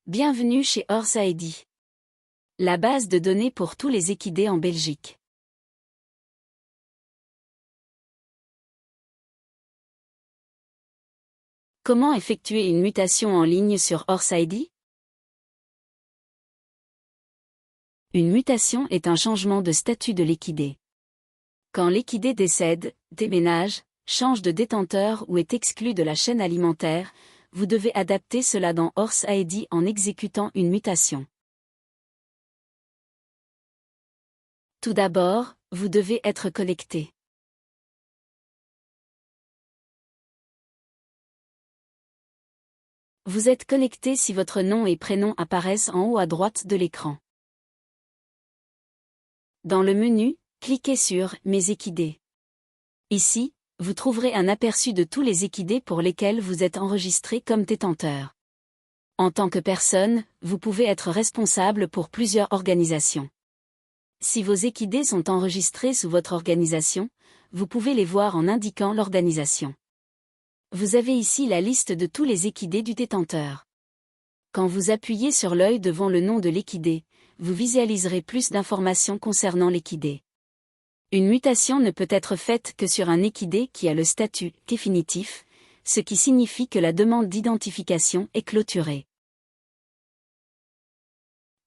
Bienvenue chez Horse ID, la base de données pour tous les équidés en Belgique. Comment effectuer une mutation en ligne sur Horse ID? Une mutation est un changement de statut de l'équidé. Quand l'équidé décède, déménage, change de détenteur ou est exclu de la chaîne alimentaire, vous devez adapter cela dans Horse ID en exécutant une mutation. Tout d'abord, vous devez être connecté. Vous êtes connecté si votre nom et prénom apparaissent en haut à droite de l'écran. Dans le menu, cliquez sur « Mes équidés ». Ici, vous trouverez un aperçu de tous les équidés pour lesquels vous êtes enregistré comme détenteur. En tant que personne, vous pouvez être responsable pour plusieurs organisations. Si vos équidés sont enregistrés sous votre organisation, vous pouvez les voir en indiquant l'organisation. Vous avez ici la liste de tous les équidés du détenteur. Quand vous appuyez sur l'œil devant le nom de l'équidé, vous visualiserez plus d'informations concernant l'équidé. Une mutation ne peut être faite que sur un équidé qui a le statut « définitif », ce qui signifie que la demande d'identification est clôturée.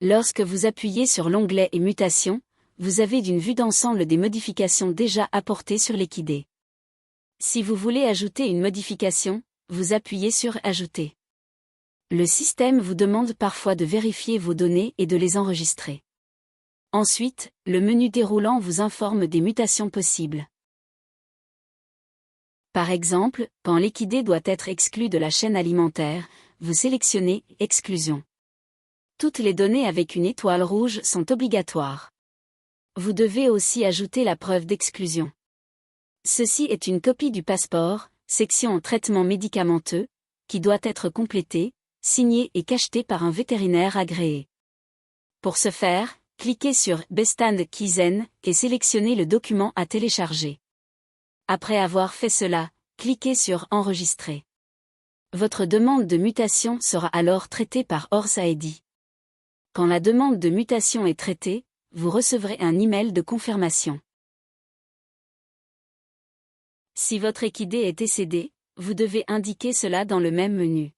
Lorsque vous appuyez sur l'onglet « Et mutations », vous avez une vue d'ensemble des modifications déjà apportées sur l'équidé. Si vous voulez ajouter une modification, vous appuyez sur « Ajouter ». Le système vous demande parfois de vérifier vos données et de les enregistrer. Ensuite, le menu déroulant vous informe des mutations possibles. Par exemple, quand l'équidé doit être exclu de la chaîne alimentaire, vous sélectionnez « Exclusion ». Toutes les données avec une étoile rouge sont obligatoires. Vous devez aussi ajouter la preuve d'exclusion. Ceci est une copie du passeport, section traitement médicamenteux, qui doit être complétée, signée et cachetée par un vétérinaire agréé. Pour ce faire, cliquez sur « Bestand Kiezen » et sélectionnez le document à télécharger. Après avoir fait cela, cliquez sur « Enregistrer ». Votre demande de mutation sera alors traitée par Horse ID. Quand la demande de mutation est traitée, vous recevrez un email de confirmation. Si votre équidé est décédé, vous devez indiquer cela dans le même menu.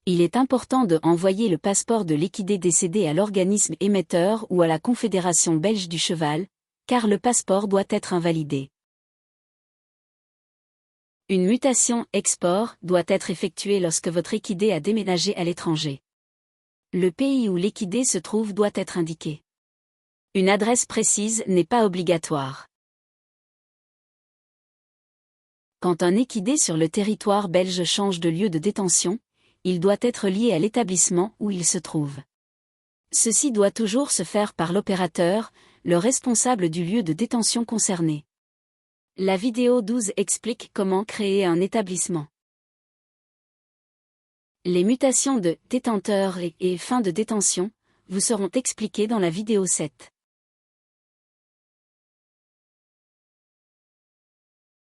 Il est important de envoyer le passeport de l'équidé décédé à l'organisme émetteur ou à la Confédération belge du cheval, car le passeport doit être invalidé. Une mutation export doit être effectuée lorsque votre équidé a déménagé à l'étranger. Le pays où l'équidé se trouve doit être indiqué. Une adresse précise n'est pas obligatoire. Quand un équidé sur le territoire belge change de lieu de détention, il doit être lié à l'établissement où il se trouve. Ceci doit toujours se faire par l'opérateur, le responsable du lieu de détention concerné. La vidéo 12 explique comment créer un établissement. Les mutations de « détenteur » et « fin de détention » vous seront expliquées dans la vidéo 7.